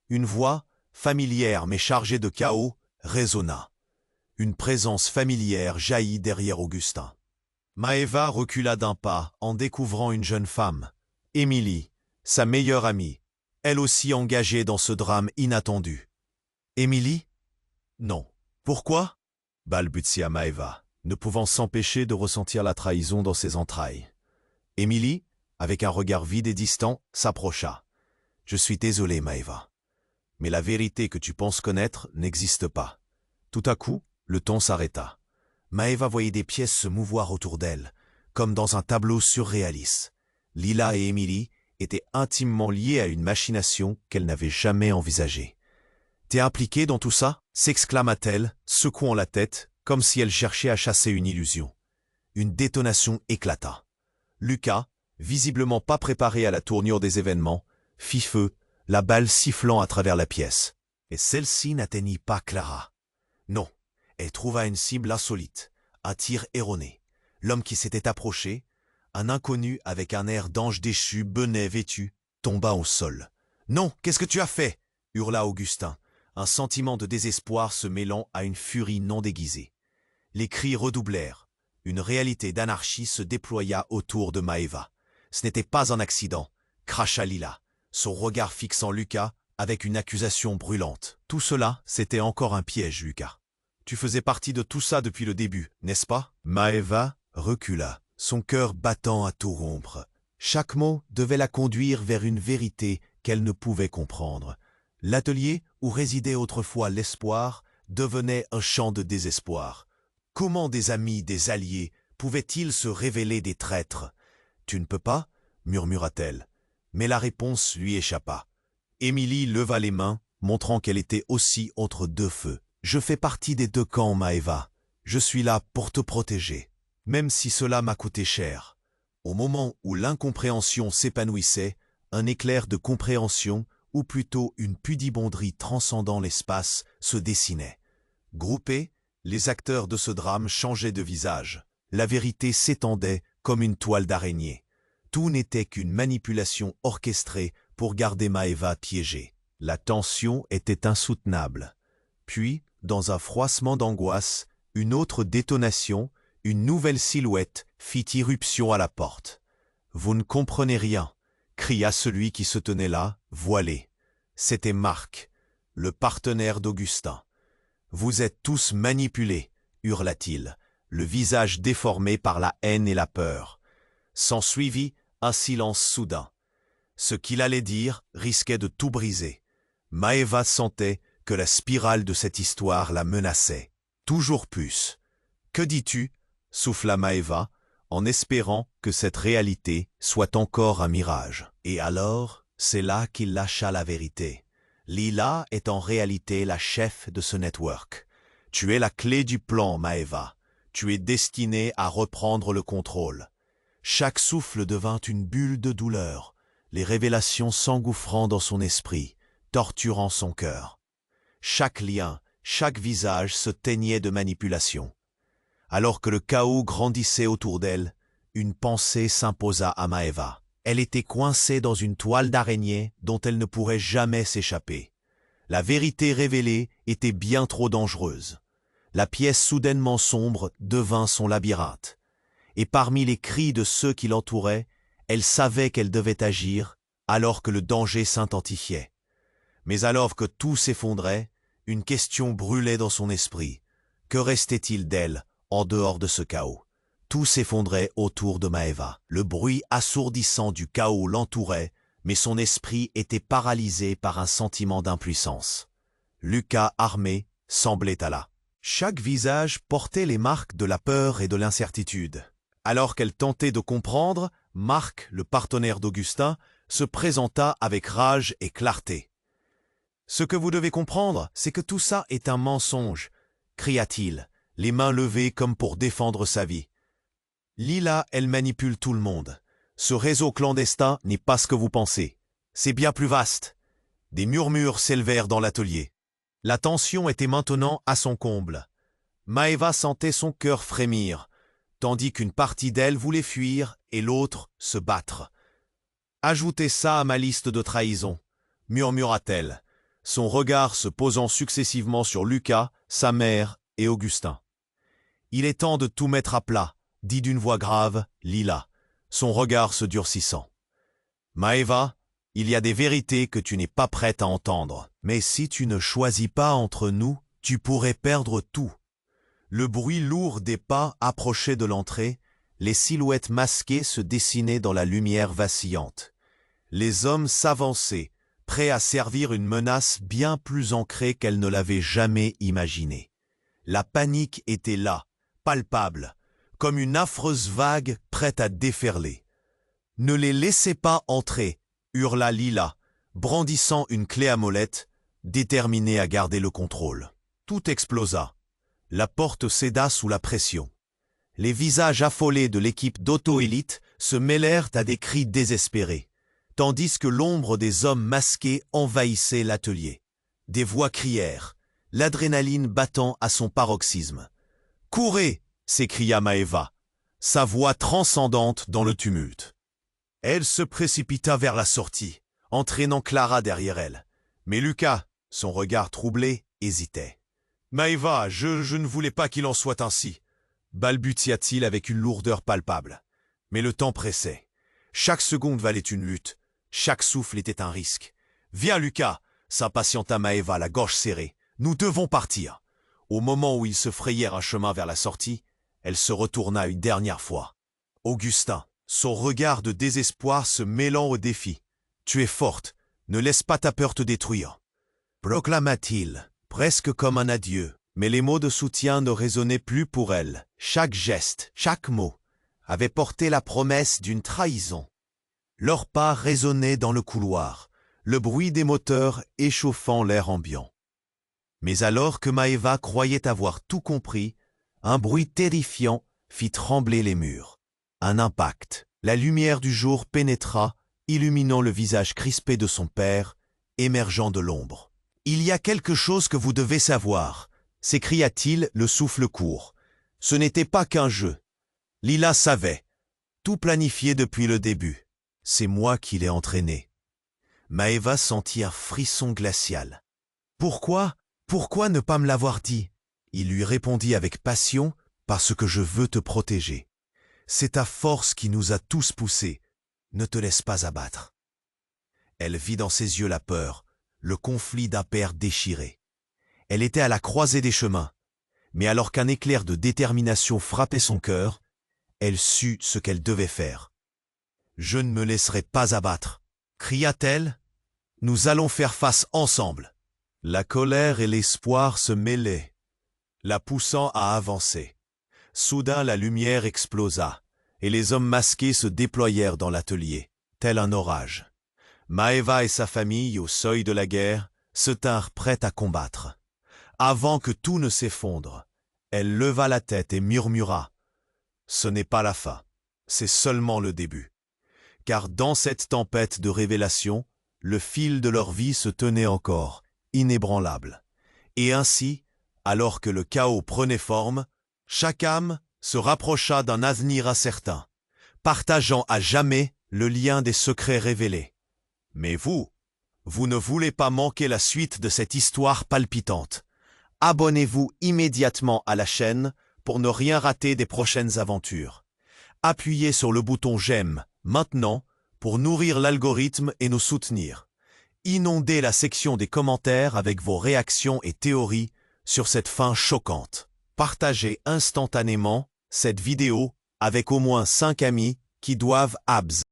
Speaker 1: Une voix, familière mais chargée de chaos, résonna. Une présence familière jaillit derrière Augustin. Maeva recula d'un pas en découvrant une jeune femme, Émilie, sa meilleure amie, elle aussi engagée dans ce drame inattendu. « Émilie? Non. Pourquoi ?» balbutia Maeva, ne pouvant s'empêcher de ressentir la trahison dans ses entrailles. Émilie, avec un regard vide et distant, s'approcha. « Je suis désolé, Maeva. Mais la vérité que tu penses connaître n'existe pas. » Tout à coup, le temps s'arrêta. Maeva voyait des pièces se mouvoir autour d'elle, comme dans un tableau surréaliste. Lila et Émilie étaient intimement liées à une machination qu'elle n'avait jamais envisagée. « T'es impliqué dans tout ça ?» s'exclama-t-elle, secouant la tête, comme si elle cherchait à chasser une illusion. Une détonation éclata. Lucas, visiblement pas préparé à la tournure des événements, fit feu, la balle sifflant à travers la pièce. Et celle-ci n'atteignit pas Clara. Non, elle trouva une cible insolite, un tir erroné. L'homme qui s'était approché, un inconnu avec un air d'ange déchu, benet vêtu, tomba au sol. « Non, qu'est-ce que tu as fait ?» hurla Augustin, un sentiment de désespoir se mêlant à une furie non déguisée. Les cris redoublèrent. Une réalité d'anarchie se déploya autour de Maeva. Ce n'était pas un accident, cracha Lila, son regard fixant Lucas avec une accusation brûlante. Tout cela, c'était encore un piège, Lucas. Tu faisais partie de tout ça depuis le début, n'est-ce pas? Maeva recula, son cœur battant à tout rompre. Chaque mot devait la conduire vers une vérité qu'elle ne pouvait comprendre. L'atelier où résidait autrefois l'espoir devenait un champ de désespoir. Comment des amis, des alliés, pouvaient-ils se révéler des traîtres? « Tu ne peux pas ?» murmura-t-elle. Mais la réponse lui échappa. Émilie leva les mains, montrant qu'elle était aussi entre deux feux. « Je fais partie des deux camps, Maeva. Je suis là pour te protéger, même si cela m'a coûté cher. » Au moment où l'incompréhension s'épanouissait, un éclair de compréhension, ou plutôt une pudibonderie transcendant l'espace, se dessinait. Groupés, les acteurs de ce drame changeaient de visage. La vérité s'étendait comme une toile d'araignée. Tout n'était qu'une manipulation orchestrée pour garder Maeva piégée. La tension était insoutenable. Puis, dans un froissement d'angoisse, une autre détonation, une nouvelle silhouette fit irruption à la porte. « Vous ne comprenez rien !» cria celui qui se tenait là, voilé. C'était Marc, le partenaire d'Augustin. « Vous êtes tous manipulés !» hurla-t-il, le visage déformé par la haine et la peur. S'ensuivit un silence soudain. Ce qu'il allait dire risquait de tout briser. Maëva sentait que la spirale de cette histoire la menaçait. Toujours plus. « Que dis-tu » souffla Maëva, en espérant que cette réalité soit encore un mirage. Et alors, c'est là qu'il lâcha la vérité. Lila est en réalité la chef de ce network. Tu es la clé du plan, Maëva. Tu es destinée à reprendre le contrôle. Chaque souffle devint une bulle de douleur, les révélations s'engouffrant dans son esprit, torturant son cœur. Chaque lien, chaque visage se teignait de manipulation. Alors que le chaos grandissait autour d'elle, une pensée s'imposa à Maëva. Elle était coincée dans une toile d'araignée dont elle ne pourrait jamais s'échapper. La vérité révélée était bien trop dangereuse. La pièce soudainement sombre devint son labyrinthe. Et parmi les cris de ceux qui l'entouraient, elle savait qu'elle devait agir alors que le danger s'intensifiait. Mais alors que tout s'effondrait, une question brûlait dans son esprit. Que restait-il d'elle en dehors de ce chaos? Tout s'effondrait autour de Maëva. Le bruit assourdissant du chaos l'entourait, mais son esprit était paralysé par un sentiment d'impuissance. Lucas, armé, semblait à là. Chaque visage portait les marques de la peur et de l'incertitude. Alors qu'elle tentait de comprendre, Marc, le partenaire d'Augustin, se présenta avec rage et clarté. « Ce que vous devez comprendre, c'est que tout ça est un mensonge !» cria-t-il, les mains levées comme pour défendre sa vie. « Lila, elle manipule tout le monde. Ce réseau clandestin n'est pas ce que vous pensez. C'est bien plus vaste. » Des murmures s'élevèrent dans l'atelier. La tension était maintenant à son comble. Maëva sentait son cœur frémir, tandis qu'une partie d'elle voulait fuir et l'autre se battre. « Ajoutez ça à ma liste de trahisons, » murmura-t-elle, son regard se posant successivement sur Lucas, sa mère et Augustin. « Il est temps de tout mettre à plat, » dit d'une voix grave Lila, son regard se durcissant. « Maëva, il y a des vérités que tu n'es pas prête à entendre, mais si tu ne choisis pas entre nous, tu pourrais perdre tout. » Le bruit lourd des pas approchait de l'entrée, les silhouettes masquées se dessinaient dans la lumière vacillante. Les hommes s'avançaient, prêts à servir une menace bien plus ancrée qu'elle ne l'avait jamais imaginée. La panique était là, palpable, comme une affreuse vague prête à déferler. « Ne les laissez pas entrer !» hurla Lila, brandissant une clé à molette, déterminée à garder le contrôle. Tout explosa. La porte céda sous la pression. Les visages affolés de l'équipe d'auto-élite se mêlèrent à des cris désespérés, tandis que l'ombre des hommes masqués envahissait l'atelier. Des voix crièrent, l'adrénaline battant à son paroxysme. « Courez !» s'écria Maëva, sa voix transcendante dans le tumulte. Elle se précipita vers la sortie, entraînant Clara derrière elle. Mais Lucas, son regard troublé, hésitait. « Maëva, je ne voulais pas qu'il en soit ainsi », balbutia-t-il avec une lourdeur palpable. Mais le temps pressait. Chaque seconde valait une lutte. Chaque souffle était un risque. « Viens, Lucas !» s'impatienta Maëva, la gorge serrée. « Nous devons partir !» Au moment où ils se frayèrent un chemin vers la sortie, elle se retourna une dernière fois. Augustin, son regard de désespoir se mêlant au défi. « Tu es forte, ne laisse pas ta peur te détruire !» proclama-t-il, presque comme un adieu. Mais les mots de soutien ne résonnaient plus pour elle. Chaque geste, chaque mot, avait porté la promesse d'une trahison. Leurs pas résonnaient dans le couloir, le bruit des moteurs échauffant l'air ambiant. Mais alors que Maëva croyait avoir tout compris, un bruit terrifiant fit trembler les murs. Un impact. La lumière du jour pénétra, illuminant le visage crispé de son père, émergeant de l'ombre. « Il y a quelque chose que vous devez savoir !» s'écria-t-il, le souffle court. Ce n'était pas qu'un jeu. Lila savait, tout planifié depuis le début. C'est moi qui l'ai entraîné. Maëva sentit un frisson glacial. Pourquoi pourquoi ne pas me l'avoir dit ?» Il lui répondit avec passion, « Parce que je veux te protéger. C'est ta force qui nous a tous poussés. Ne te laisse pas abattre. » Elle vit dans ses yeux la peur, le conflit d'un père déchiré. Elle était à la croisée des chemins, mais alors qu'un éclair de détermination frappait son cœur, elle sut ce qu'elle devait faire. « Je ne me laisserai pas abattre !» cria-t-elle. « Nous allons faire face ensemble. » La colère et l'espoir se mêlaient, la poussant à avancer. Soudain la lumière explosa, et les hommes masqués se déployèrent dans l'atelier, tel un orage. Maeva et sa famille, au seuil de la guerre, se tinrent prêts à combattre. Avant que tout ne s'effondre, elle leva la tête et murmura « Ce n'est pas la fin, c'est seulement le début. » Car dans cette tempête de révélation, le fil de leur vie se tenait encore, inébranlable. Et ainsi, alors que le chaos prenait forme, chaque âme se rapprocha d'un avenir incertain, partageant à jamais le lien des secrets révélés. Mais vous ne voulez pas manquer la suite de cette histoire palpitante. Abonnez-vous immédiatement à la chaîne pour ne rien rater des prochaines aventures. Appuyez sur le bouton j'aime maintenant pour nourrir l'algorithme et nous soutenir. Inondez la section des commentaires avec vos réactions et théories sur cette fin choquante. Partagez instantanément cette vidéo avec au moins 5 amis qui doivent abs.